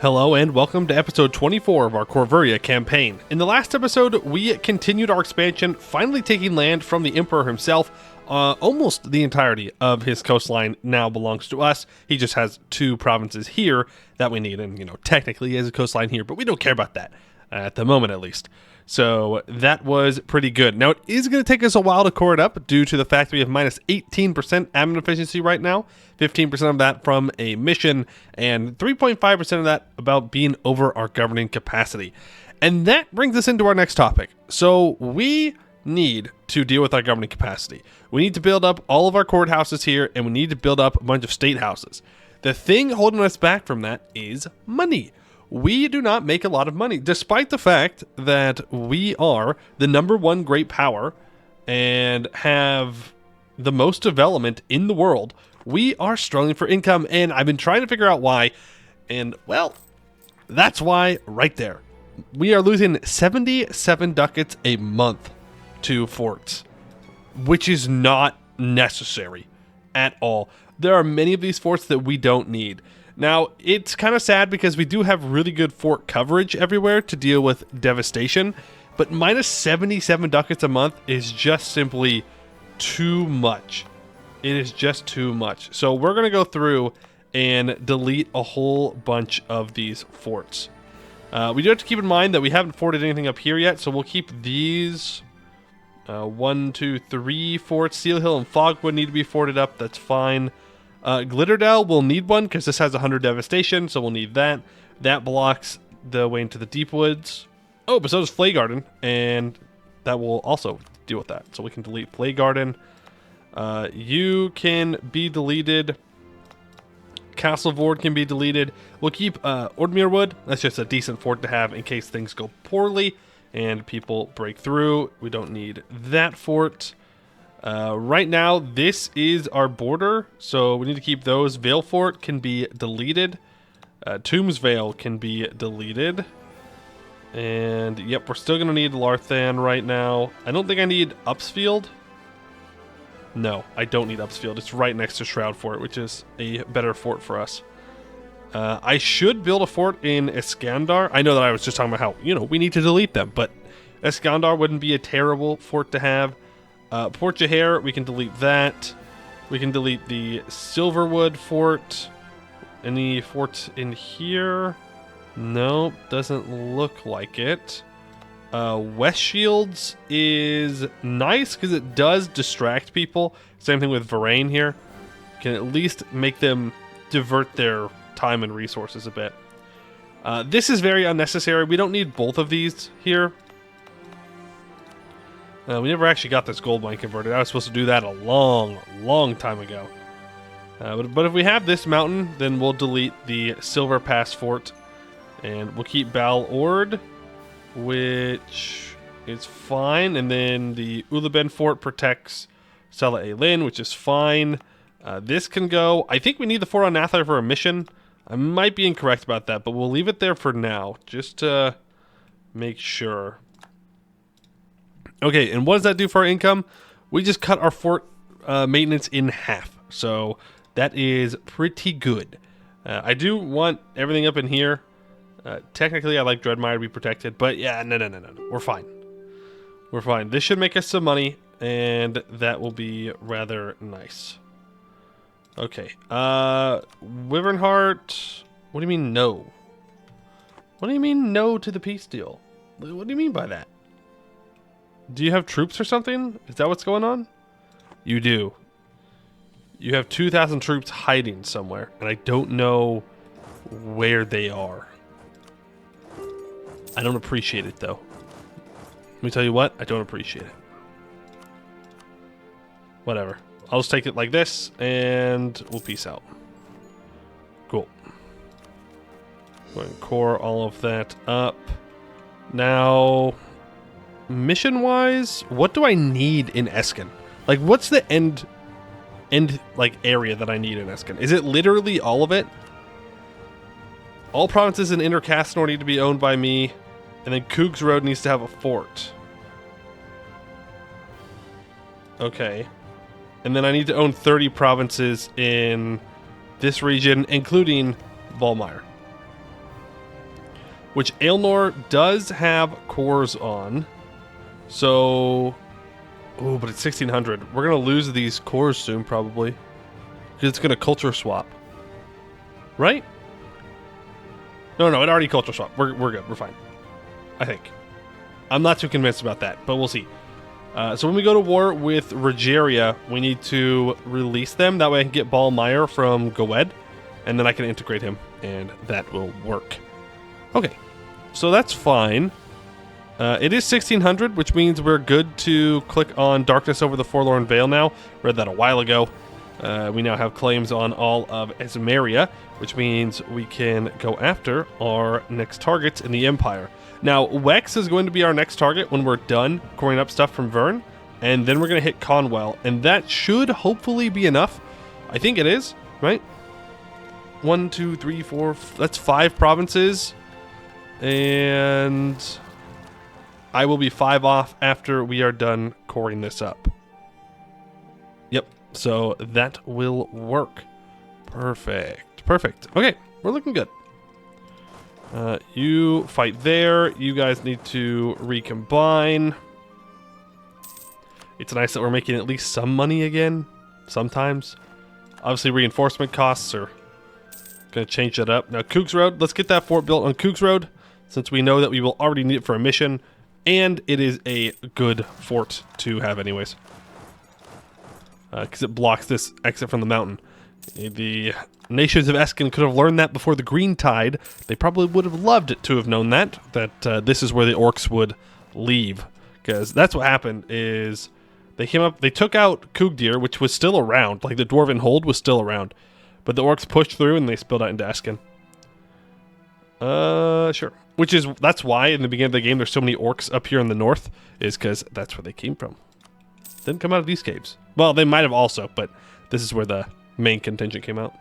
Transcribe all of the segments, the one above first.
Hello and welcome to episode 24 of our Corvuria campaign. In the last episode, we continued our expansion, finally taking land from the Emperor himself. Almost the entirety of his coastline now belongs to us. He just has two provinces here that we need, and technically he has a coastline here, but we don't care about that, at the moment at least. So that was pretty good. Now it is going to take us a while to core it up due to the fact that we have minus 18% admin efficiency right now, 15% of that from a mission, and 3.5% of that about being over our governing capacity. And that brings us into our next topic. So we need to deal with our governing capacity. We need to build up all of our courthouses here, and we need to build up a bunch of state houses. The thing holding us back from that is money. We do not make a lot of money, despite the fact that we are the #1 great power and have the most development in the world. We are struggling for income, and I've been trying to figure out why, and well, that's why right there. We are losing 77 ducats a month to forts, which is not necessary at all. There are many of these forts that we don't need. Now, it's kind of sad because we do have really good fort coverage everywhere to deal with devastation, but minus 77 ducats a month is just simply too much. It is just too much. So we're going to go through and delete a whole bunch of these forts. We do have to keep in mind that we haven't forted anything up here yet, so we'll keep these 1, 2, 3 forts. Seal Hill and Fogwood need to be forted up. That's fine. Glitterdale will need one because this has 100 devastation, so we'll need that. That blocks the way into the deep woods. Oh, but so does Flay Garden, and that will also deal with that. So we can delete Flay Garden. You can be deleted. Castle Vord can be deleted. We'll keep Ordmere Wood. That's just a decent fort to have in case things go poorly and people break through. We don't need that fort. Right now, this is our border, so we need to keep those. Vale Fort can be deleted. Tombs Vale can be deleted. And, yep, we're still going to need Larthan right now. I don't think I need Upsfield. No, I don't need Upsfield. It's right next to Shroud Fort, which is a better fort for us. I should build a fort in Iskandar. I know that I was just talking about how, we need to delete them, but Iskandar wouldn't be a terrible fort to have. Port Jahair, we can delete that. We can delete the Silverwood Fort. Any forts in here? No, doesn't look like it. West Shields is nice because it does distract people. Same thing with Varane here. Can at least make them divert their time and resources a bit. This is very unnecessary. We don't need both of these here. We never actually got this gold mine converted. I was supposed to do that a long time ago. But if we have this mountain, then we'll delete the Silver Pass Fort. And we'll keep Bal Ord, which is fine. And then the Ulaben Fort protects Sela Elin, which is fine. This can go. I think we need the fort on Nathar for a mission. I might be incorrect about that, but we'll leave it there for now, just to make sure. Okay, and what does that do for our income? We just cut our fort maintenance in half, so that is pretty good. I do want everything up in here. Technically, I like Dreadmire to be protected, but yeah, no. We're fine. We're fine. This should make us some money, and that will be rather nice. Okay, Wyvernheart. What do you mean no? What do you mean no to the peace deal? What do you mean by that? Do you have troops or something? Is that what's going on? You do. You have 2,000 troops hiding somewhere, and I don't know where they are. I don't appreciate it, though. Let me tell you what, I don't appreciate it. Whatever. I'll just take it like this, and we'll peace out. Cool. Go ahead and core all of that up. Now, mission-wise, what do I need in Esken? Like, what's the end like area that I need in Esken? Is it literally all of it? All provinces in Inner Castor need to be owned by me, and then Cougs Road needs to have a fort. Okay. And then I need to own 30 provinces in this region, including Volmire. which Aelnor does have cores on. So, oh, but it's 1600. We're gonna lose these cores soon, probably, because it's gonna culture swap, right? No, it already culture swapped. We're good. We're fine, I think. I'm not too convinced about that, but we'll see. So when we go to war with Rogeria, we need to release them. That way I can get Ballmeyer from Goed, and then I can integrate him, and that will work. Okay, so that's fine. It is 1600, which means we're good to click on Darkness over the Forlorn Vale now. Read that a while ago. We now have claims on all of Esmeria, which means we can go after our next targets in the Empire. Now, Wex is going to be our next target when we're done coring up stuff from Vern, and then we're going to hit Conwell, and that should hopefully be enough. I think it is, right? 1, 2, 3, 4, that's 5 provinces, and I will be 5 off after we are done coring this up. Yep, so that will work. Perfect. Okay, we're looking good. You fight there. You guys need to recombine. It's nice that we're making at least some money again. Sometimes. Obviously, reinforcement costs are going to change that up. Now, Kooks Road. Let's get that fort built on Kooks Road, since we know that we will already need it for a mission. And it is a good fort to have anyways. Because it blocks this exit from the mountain. The nations of Eskin could have learned that before the Green Tide. They probably would have loved to have known that this is where the orcs would leave. Because that's what happened is they came up, they took out Kugdir, which was still around. Like the Dwarven hold was still around. But the orcs pushed through and they spilled out into Eskin. Sure. That's why in the beginning of the game there's so many orcs up here in the north, is because that's where they came from. Didn't come out of these caves. Well, they might have also, but this is where the main contingent came out.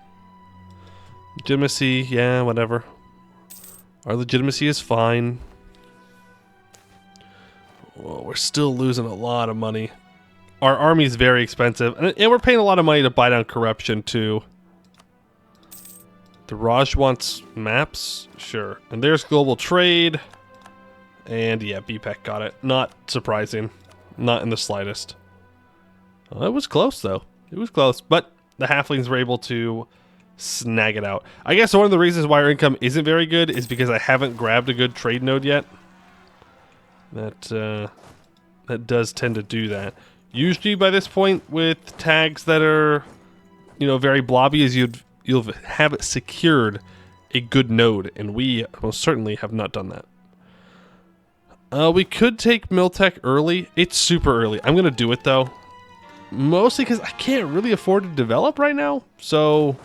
Legitimacy, yeah, whatever. Our legitimacy is fine. Well, we're still losing a lot of money. Our army is very expensive, and we're paying a lot of money to buy down corruption too. The Raj wants maps, sure. And there's global trade, and yeah, BPEC got it. Not surprising, not in the slightest. Well, it was close though. It was close, but the halflings were able to snag it out. I guess one of the reasons why our income isn't very good is because I haven't grabbed a good trade node yet. That does tend to do that. Usually by this point with tags that are, very blobby, is you'll have it secured a good node, and we most certainly have not done that. We could take Miltech early. It's super early. I'm gonna do it though. Mostly because I can't really afford to develop right now, so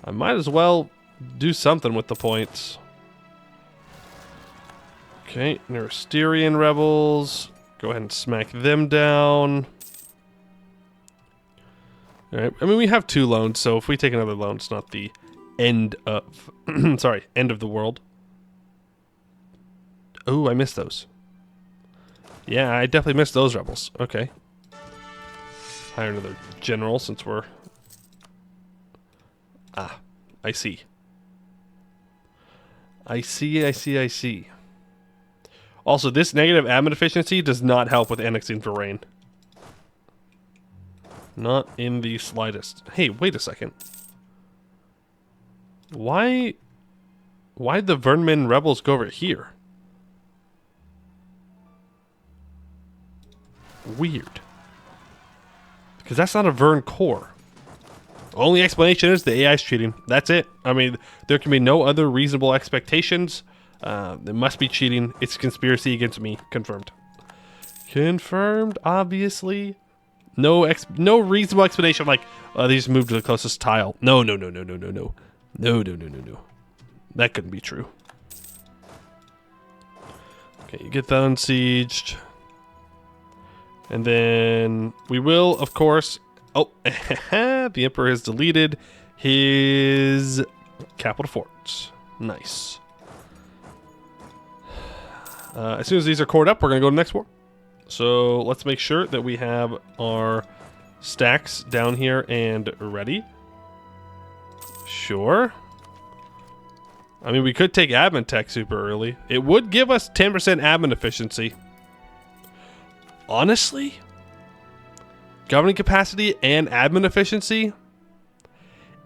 I might as well do something with the points. Okay, Neurasterian rebels. Go ahead and smack them down. Alright, I mean, we have 2 loans, so if we take another loan, it's not the end of... sorry, end of the world. Oh, I missed those. Yeah, I definitely missed those rebels. Okay. Hire another general since we're... Ah, I see. I see. Also, this negative admin efficiency does not help with annexing Varain. Not in the slightest. Hey, wait a second. Why'd the Vernmin rebels go over here? Weird. Because that's not a Vern core. Only explanation is the AI's cheating. That's it. I mean, there can be no other reasonable expectations. It must be cheating. It's a conspiracy against me. Confirmed. Confirmed, obviously. No reasonable explanation like, they just moved to the closest tile. No. No. That couldn't be true. Okay, you get that unsieged. And then we will, of course... Oh, the Emperor has deleted his capital forts. Nice. As soon as these are cored up, we're going to go to the next war. So let's make sure that we have our stacks down here and ready. Sure. I mean, we could take admin tech super early. It would give us 10% admin efficiency. Honestly, governing capacity and admin efficiency,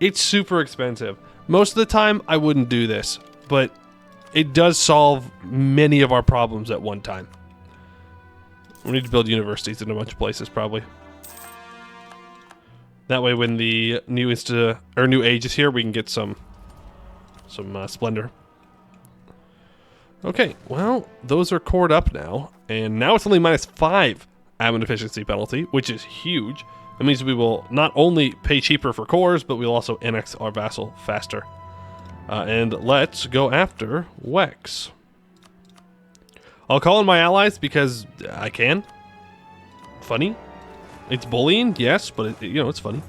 it's super expensive. Most of the time, I wouldn't do this, but it does solve many of our problems at one time. We need to build universities in a bunch of places, probably. That way, when the new new age is here, we can get some splendor. Okay, well, those are cored up now, and now it's only -5 admin efficiency penalty, which is huge. That means we will not only pay cheaper for cores, but we'll also annex our vassal faster. And let's go after Wex. I'll call in my allies because I can. Funny. It's bullying, yes, but it's funny.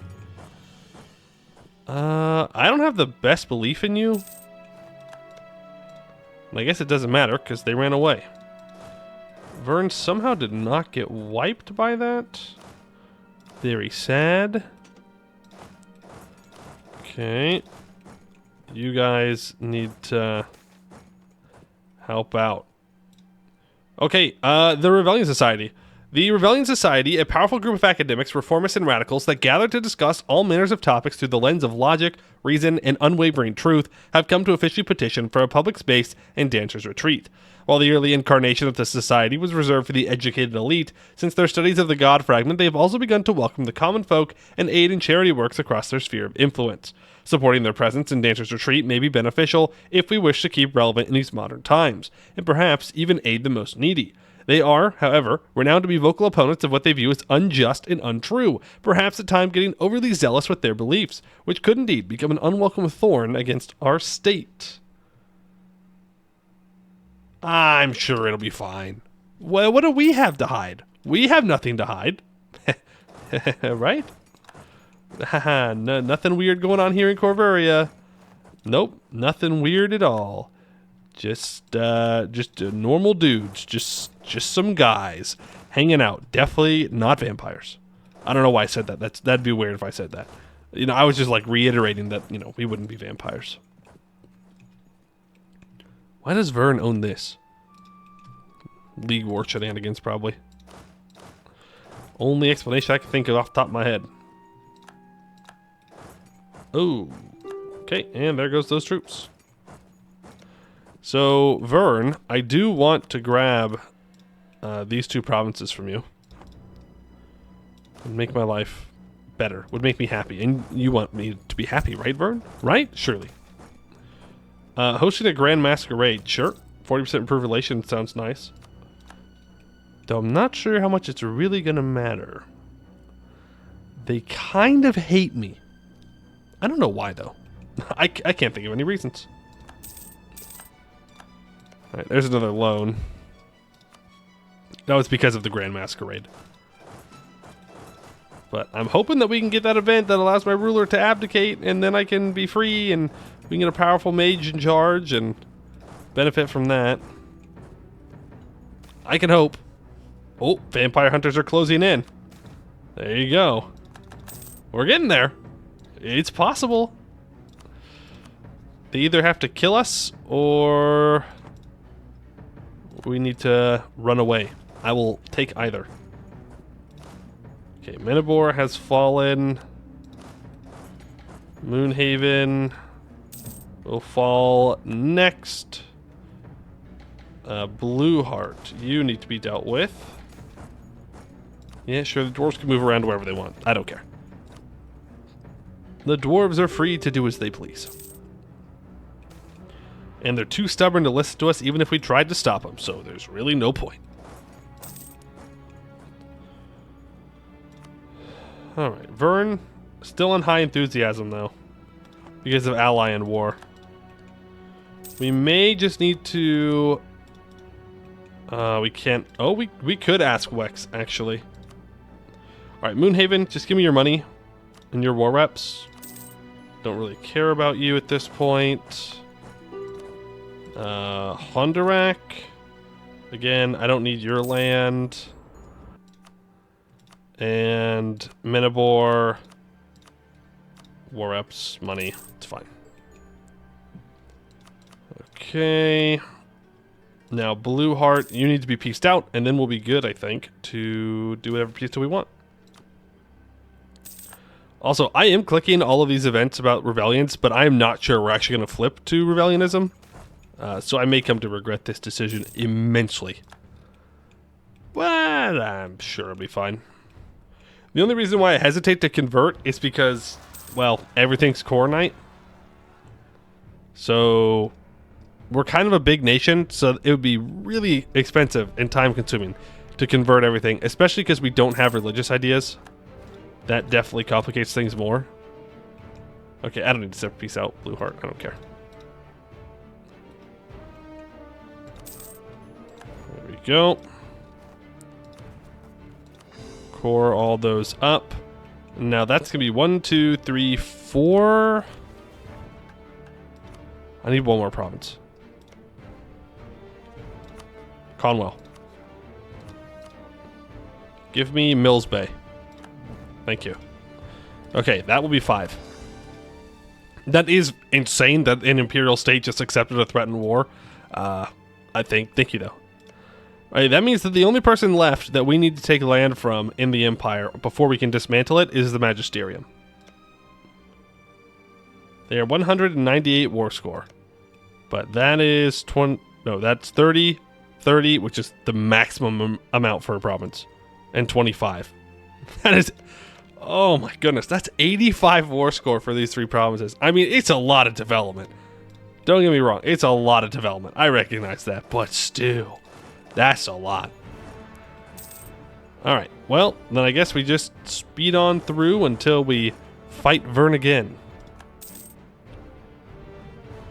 I don't have the best belief in you. And I guess it doesn't matter because they ran away. Vern somehow did not get wiped by that. Very sad. Okay. You guys need to help out. Okay, the Rebellion Society. The Rebellion Society, a powerful group of academics, reformists, and radicals that gather to discuss all manners of topics through the lens of logic, reason, and unwavering truth, have come to officially petition for a public space and Dancer's Retreat. While the early incarnation of the society was reserved for the educated elite, since their studies of the God Fragment, they have also begun to welcome the common folk and aid in charity works across their sphere of influence. Supporting their presence in Dancer's Retreat may be beneficial if we wish to keep relevant in these modern times, and perhaps even aid the most needy. They are, however, renowned to be vocal opponents of what they view as unjust and untrue, perhaps at times getting overly zealous with their beliefs, which could indeed become an unwelcome thorn against our state. I'm sure it'll be fine. Well, what do we have to hide? We have nothing to hide. Right? Haha, nothing weird going on here in Corvuria. Nope, nothing weird at all. Just normal dudes, just some guys hanging out. Definitely not vampires. I don't know why I said that. That'd be weird if I said that. I was just like reiterating that, we wouldn't be vampires. Why does Vern own this? League War shenanigans, probably. Only explanation I can think of off the top of my head. Oh, okay, and there goes those troops. So, Vern, I do want to grab these two provinces from you. Would make my life better. Would make me happy. And you want me to be happy, right, Vern? Right? Surely. Hosting a Grand Masquerade. Sure. 40% improved relations sounds nice. Though I'm not sure how much it's really going to matter. They kind of hate me. I don't know why, though. I can't think of any reasons. Alright, there's another loan. That was because of the Grand Masquerade. But I'm hoping that we can get that event that allows my ruler to abdicate, and then I can be free, and we can get a powerful mage in charge, and benefit from that. I can hope. Oh, vampire hunters are closing in. There you go. We're getting there. It's possible. They either have to kill us, or we need to run away. I will take either. Okay, Menabor has fallen. Moonhaven will fall next. Blueheart, you need to be dealt with. Yeah, sure, the dwarves can move around wherever they want. I don't care. The dwarves are free to do as they please. And they're too stubborn to listen to us even if we tried to stop them, so there's really no point. Alright, Vern, still on high enthusiasm though, because of ally and war. We may just need to... we can't... Oh, we could ask Wex, actually. Alright, Moonhaven, just give me your money and your war reps. Don't really care about you at this point. Hondurak. Again, I don't need your land. And Menabor. War reps, money. It's fine. Okay. Now, Blue Heart, you need to be pieced out, and then we'll be good, I think, to do whatever piece we want. Also, I am clicking all of these events about rebellions, but I am not sure we're actually going to flip to rebellionism. So I may come to regret this decision immensely. But I'm sure it'll be fine. The only reason why I hesitate to convert is because, well, everything's core knight. So we're kind of a big nation, so it would be really expensive and time consuming to convert everything, especially because we don't have religious ideas. That definitely complicates things more. Okay, I don't need to separate piece out Blue Heart. I don't care. There we go. Core all those up. Now that's going to be 1, 2, 3, 4. I need one more province. Conwell. Give me Mills Bay. Thank you. Okay, that will be 5. That is insane that an Imperial state just accepted a threatened war. I think. Thank you, though. Alright, that means that the only person left that we need to take land from in the Empire before we can dismantle it is the Magisterium. They are 198 war score. But that is 20... No, that's 30, 30, which is the maximum amount for a province. And 25. That is... Oh my goodness, that's 85 war score for these 3 provinces. I mean, it's a lot of development. Don't get me wrong, it's a lot of development. I recognize that, but still, that's a lot. Alright, well, then I guess we just speed on through until we fight Vern again.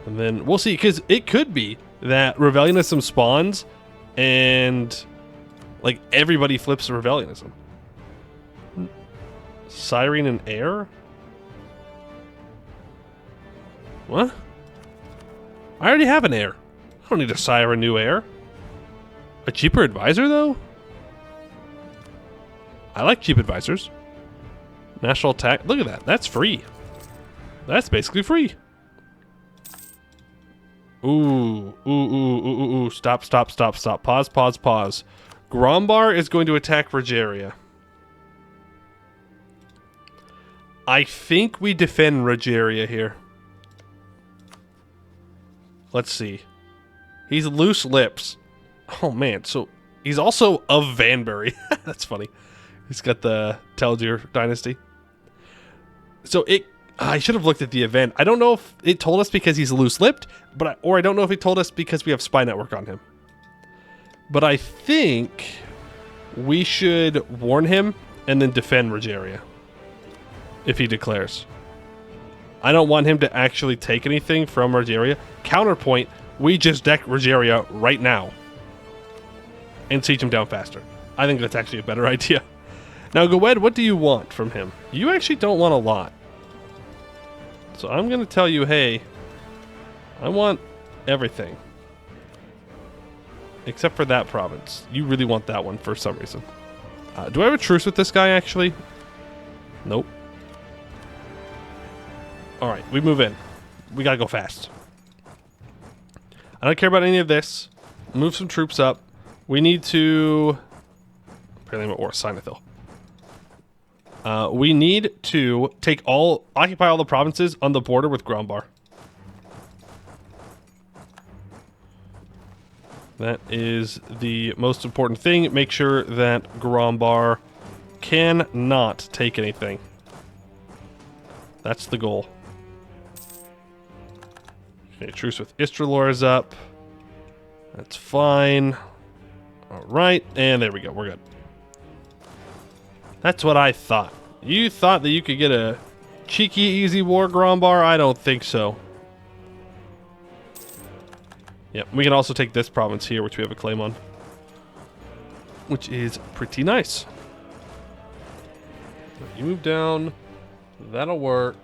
And then we'll see, because it could be that Rebellionism spawns and, like, everybody flips to Rebellionism. Siren and Air? What? I already have an Air. I don't need a Siren new Air. A cheaper advisor, though? I like cheap advisors. National attack. Look at that. That's free. That's basically free. Ooh. Ooh. Stop. Pause. Grombar is going to attack Rogeria. I think we defend Rogeria here. Let's see. He's loose lips. Oh man, so he's also of Vanbury. That's funny. He's got the Teldir dynasty. So I should have looked at the event. I don't know if it told us because he's loose-lipped, or I don't know if it told us because we have spy network on him. But I think we should warn him and then defend Rogeria. If he declares. I don't want him to actually take anything from Rogeria. Counterpoint, we just deck Rogeria right now. And siege him down faster. I think that's actually a better idea. Now, Gowed, what do you want from him? You actually don't want a lot. So I'm going to tell you, hey, I want everything. Except for that province. You really want that one for some reason. Do I have a truce with this guy, actually? Nope. Alright, we move in. We gotta go fast. I don't care about any of this. Move some troops up. We need to... Apparently I'm at war. Sinethil. We need to occupy all the provinces on the border with Grombar. That is the most important thing. Make sure that Grombar cannot take anything. That's the goal. Okay, truce with Istralor is up. That's fine. Alright, and there we go. We're good. That's what I thought. You thought that you could get a cheeky, easy war, Grombar? I don't think so. Yep, we can also take this province here, which we have a claim on. Which is pretty nice. You move down. That'll work.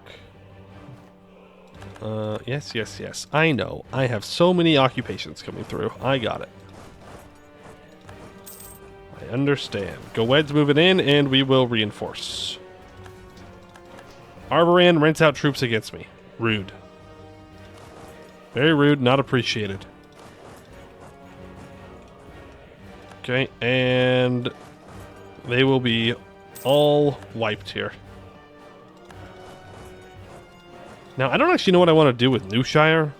Yes. I know. I have so many occupations coming through. I got it. I understand. Gowed's moving in, and we will reinforce. Arboran rents out troops against me. Rude. Very rude, not appreciated. Okay, and they will be all wiped here. Now, I don't actually know what I want to do with New Shire.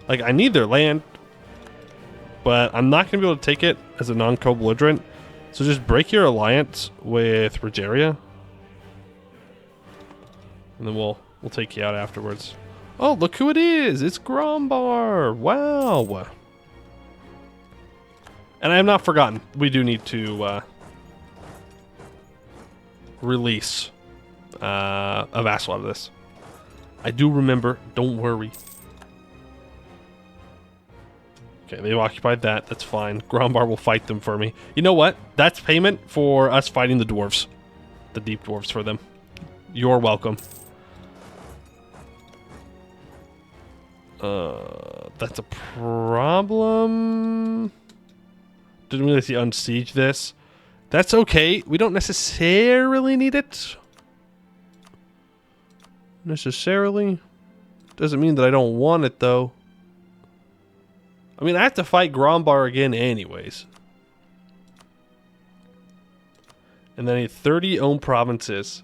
Like, I need their land, but I'm not going to be able to take it as a non-co-belligerent. So just break your alliance with Rogeria. And then we'll take you out afterwards. Oh, look who it is! It's Grombar! Wow! And I have not forgotten. We do need to release a vassal out of this. I do remember. Don't worry. Okay, they've occupied that. That's fine. Grombar will fight them for me. You know what? That's payment for us fighting the dwarves. The deep dwarves for them. You're welcome. That's a problem. Didn't really see unsiege this. That's okay. We don't necessarily need it. Necessarily. Doesn't mean that I don't want it, though. I mean, I have to fight Grombar again anyways. And then I need 30 owned provinces.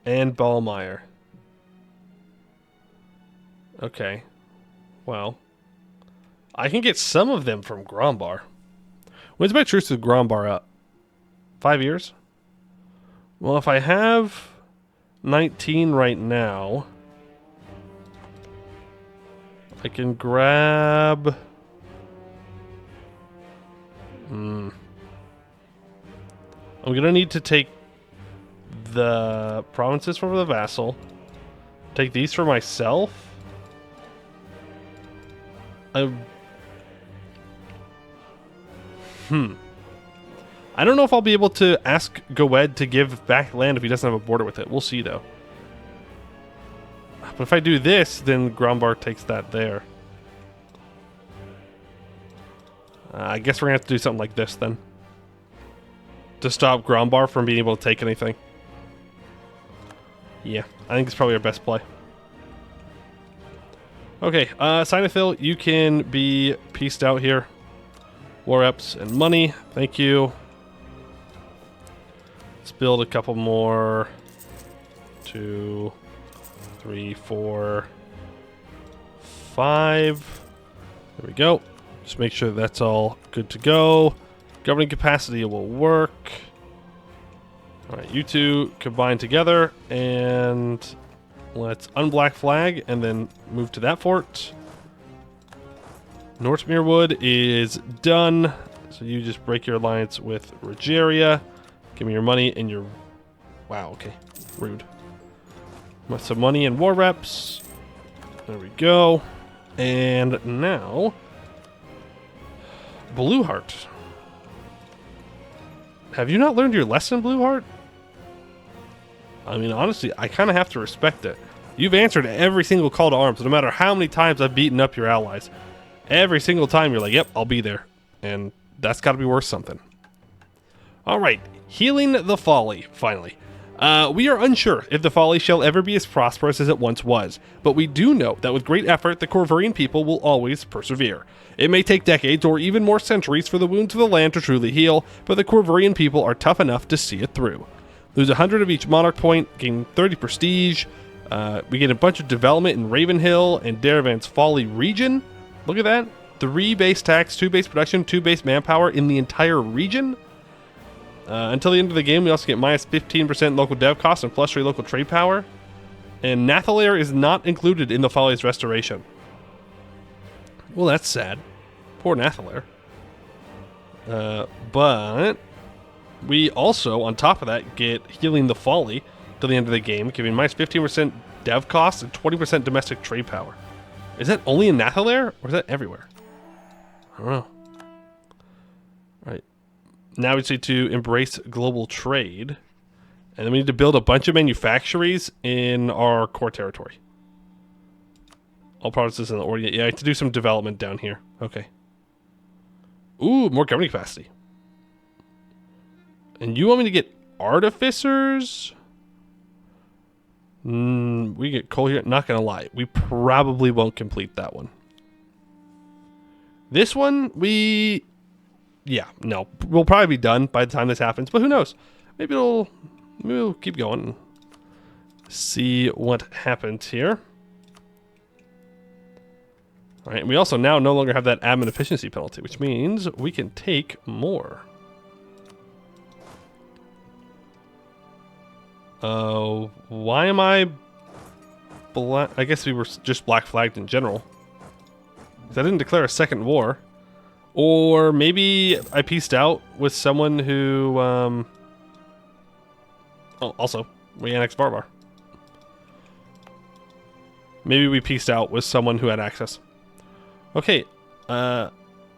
And Ballmeyer. Okay. Well. I can get some of them from Grombar. When's my truce with Grombar up? 5 years? Well, if I have 19 right now, I can grab... I'm gonna need to take the provinces for the vassal. Take these for myself. I don't know if I'll be able to ask Goed to give back land if he doesn't have a border with it. We'll see, though. But if I do this, then Grombar takes that there. I guess we're going to have to do something like this, then. To stop Grombar from being able to take anything. Yeah, I think it's probably our best play. Okay, Sinethil, you can be pieced out here. War reps and money. Thank you. Let's build a couple more. 2, 3, 4, 5. There we go. Just make sure that's all good to go. Governing capacity will work. Alright, you two combine together and let's unblack flag and then move to that fort. Nortmerewood is done. So you just break your alliance with Rogeria. Give me your money and your... Wow, okay. Rude. With some money and war reps. There we go. And now... Blueheart. Have you not learned your lesson, Blueheart? I mean, honestly, I kind of have to respect it. You've answered every single call to arms, no matter how many times I've beaten up your allies. Every single time you're like, yep, I'll be there. And that's got to be worth something. All right, healing the Folly, finally. We are unsure if the Folly shall ever be as prosperous as it once was, but we do know that with great effort, the Corvurian people will always persevere. It may take decades or even more centuries for the wounds of the land to truly heal, but the Corvurian people are tough enough to see it through. Lose 100 of each monarch point, gain 30 prestige. We get a bunch of development in Ravenhill and Daravan's Folly region. Look at that. 3 base tax, 2 base production, 2 base manpower in the entire region. Until the end of the game, we also get minus 15% local dev cost and plus 3 local trade power. And Nathalair is not included in the Folly's restoration. Well, that's sad. Poor Nathalair. But we also, on top of that, get healing the Folly till the end of the game, giving minus 15% dev cost and 20% domestic trade power. Is that only in Nathalair, or is that everywhere? I don't know. Alright. Now we just need to embrace global trade. And then we need to build a bunch of manufactories in our core territory. All provinces in the Orient. Yeah, I have to do some development down here. Okay. Ooh, more governing capacity. And you want me to get artificers? We get coal here. Not gonna lie, we probably won't complete that one. This one, we yeah, no. We'll probably be done by the time this happens, but who knows? Maybe we'll keep going and see what happens here. All right, we also now no longer have that admin efficiency penalty, which means we can take more. Why am I black? I guess we were just black flagged in general. 'Cause I didn't declare a second war. Or maybe I pieced out with someone who, oh, also, we annexed Barbar. Maybe we pieced out with someone who had access. Okay,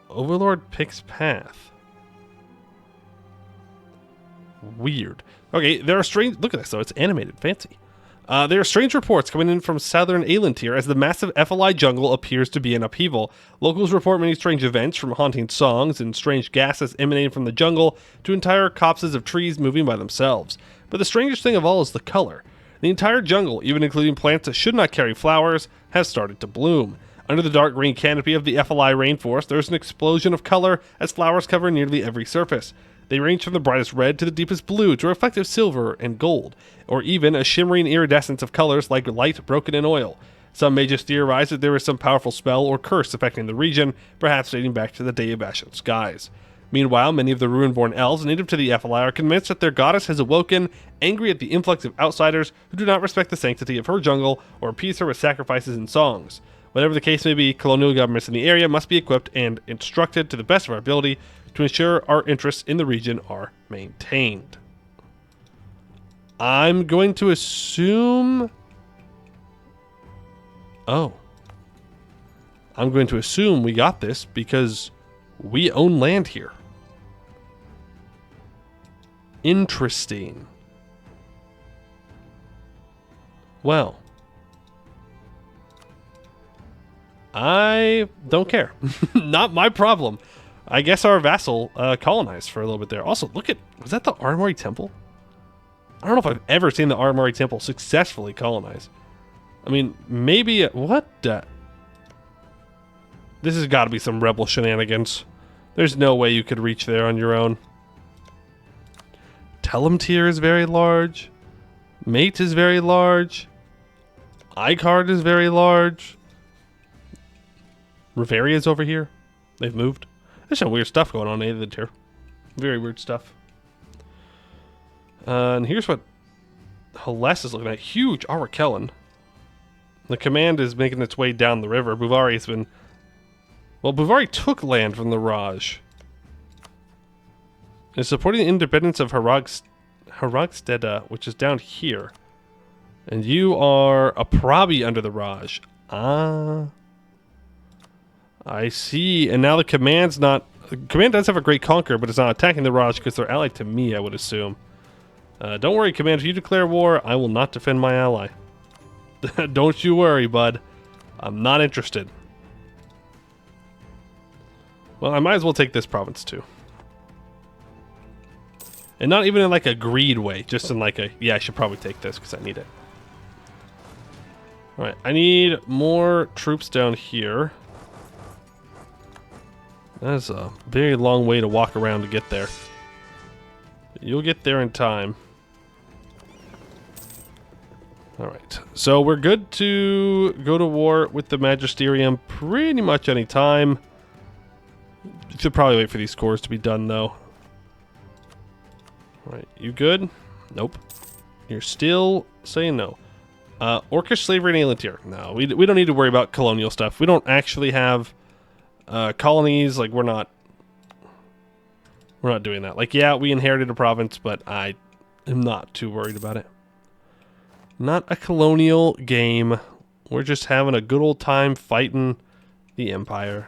Overlord picks path. Weird. Okay, there are strange... Look at this, though. It's animated. Fancy. There are strange reports coming in from southern Aelantir as the massive FLI jungle appears to be in upheaval. Locals report many strange events, from haunting songs and strange gases emanating from the jungle to entire copses of trees moving by themselves. But the strangest thing of all is the color. The entire jungle, even including plants that should not carry flowers, has started to bloom. Under the dark green canopy of the FLI rainforest, there is an explosion of color as flowers cover nearly every surface. They range from the brightest red to the deepest blue to reflective silver and gold, or even a shimmering iridescence of colors like light broken in oil. Some may just theorize that there is some powerful spell or curse affecting the region, perhaps dating back to the Day of Ashen Skies. Meanwhile, many of the Ruin-born elves native to the FLI are convinced that their goddess has awoken, angry at the influx of outsiders who do not respect the sanctity of her jungle or appease her with sacrifices and songs. Whatever the case may be, colonial governments in the area must be equipped and instructed to the best of our ability to ensure our interests in the region are maintained. I'm going to assume... Oh. I'm going to assume we got this because we own land here. Interesting. Well. I don't care. Not my problem. I guess our vassal colonized for a little bit there. Also, look at... Was that the Armory Temple? I don't know if I've ever seen the Armory Temple successfully colonize. I mean, maybe... What the... This has got to be some rebel shenanigans. There's no way you could reach there on your own. Telemtir is very large. Mate is very large. iCard is very large. Rogeria is over here. They've moved. There's some weird stuff going on in here. Very weird stuff. And here's what Hales is looking at. Huge Arakellen. The command is making its way down the river. Buvari has been... Well, Buvari took land from the Raj. It's supporting the independence of Haragsteda, which is down here. And you are a Prabi under the Raj. Ah... I see, and now the command's not... The command does have a great conquer, but it's not attacking the Raj because they're allied to me, I would assume. Don't worry, command, if you declare war, I will not defend my ally. Don't you worry, bud. I'm not interested. Well, I might as well take this province, too. And not even in, like, a greed way, just in, like, a... Yeah, I should probably take this because I need it. Alright, I need more troops down here. That's a very long way to walk around to get there. You'll get there in time. Alright, so we're good to go to war with the Magisterium pretty much any time. You should probably wait for these scores to be done, though. Alright, you good? Nope. You're still saying no. Orcish slavery in Aelantir. No, we don't need to worry about colonial stuff. We don't actually have... colonies, like, we're not doing that. Like, yeah, we inherited a province, but I am not too worried about it. Not a colonial game. We're just having a good old time fighting the Empire.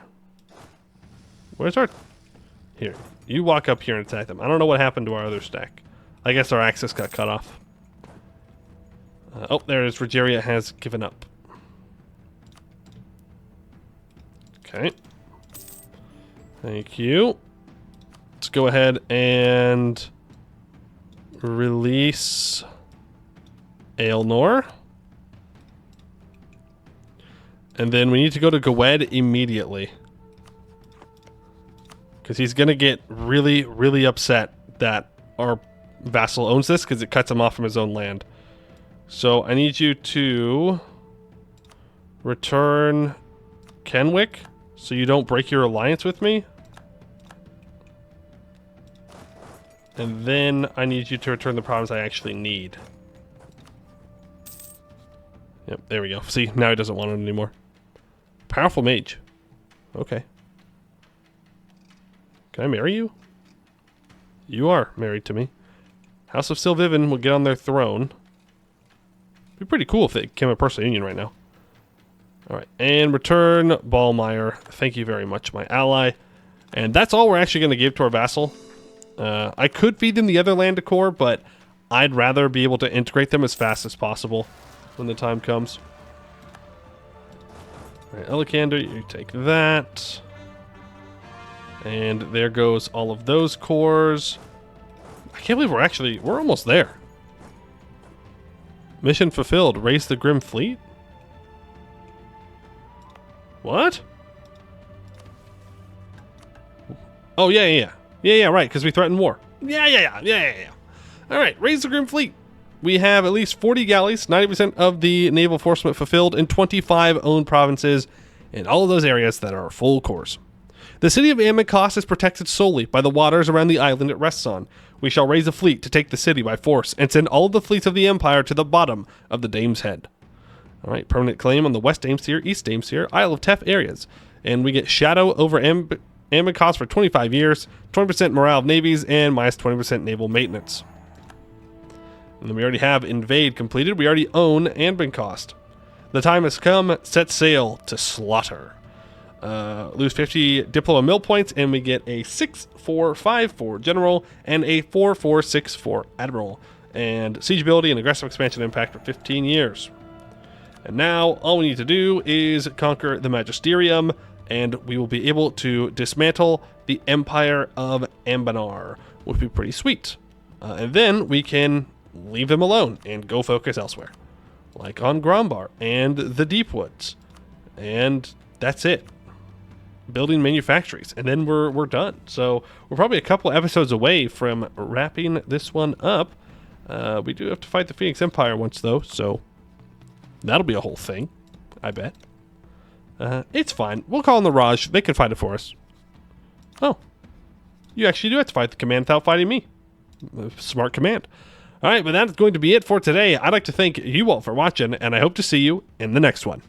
Where's our... Here, you walk up here and attack them. I don't know what happened to our other stack. I guess our access got cut off. Oh, there it is. Rogeria has given up. Okay. Thank you. Let's go ahead and release Aelnor. And then we need to go to Gwed immediately. because he's going to get really, really upset that our vassal owns this because it cuts him off from his own land. So I need you to return Kenwick so you don't break your alliance with me. And then I need you to return the province I actually need. Yep, there we go. See, now he doesn't want it anymore. Powerful mage. Okay. Can I marry you? You are married to me. House of Silviven will get on their throne. It'd be pretty cool if they became a personal union right now. Alright, and return Ballmeyer. Thank you very much, my ally. And that's all we're actually going to give to our vassal. I could feed them the other land decor, but I'd rather be able to integrate them as fast as possible when the time comes. Alright, Elikander, you take that. And there goes all of those cores. I can't believe we're almost there. Mission fulfilled. Raise the Grim Fleet? What? Oh, yeah, right, because we threatened war. Yeah. Alright, raise the Grim Fleet. We have at least 40 galleys, 90% of the naval enforcement fulfilled, and 25 owned provinces in all of those areas that are full cores. The city of Ambennar is protected solely by the waters around the island it rests on. We shall raise a fleet to take the city by force and send all of the fleets of the Empire to the bottom of the Dame's Head. Alright, permanent claim on the West Dameseer, East Dameseer, Isle of Tef areas. And we get Shadow over Ambennar for 25 years, 20% morale of navies, and minus 20% naval maintenance. And then we already have Invade completed. We already own Anbennar. The time has come. Set sail to slaughter. Lose 50 Diploma Mill points, and we get a 6-4-5 for General and a 4-4-6 for Admiral. And siege ability and aggressive expansion impact for 15 years. And now all we need to do is conquer the Magisterium, and we will be able to dismantle the Empire of Anbennar, which would be pretty sweet. And then we can leave them alone and go focus elsewhere, like on Grombar and the Deepwoods. And that's it. Building manufactories, and then we're done. So we're probably a couple episodes away from wrapping this one up. We do have to fight the Phoenix Empire once, though, so that'll be a whole thing, I bet. It's fine. We'll call in the Raj. They can fight it for us. Oh. You actually do have to fight the command without fighting me. Smart command. Alright, but that's going to be it for today. I'd like to thank you all for watching, and I hope to see you in the next one.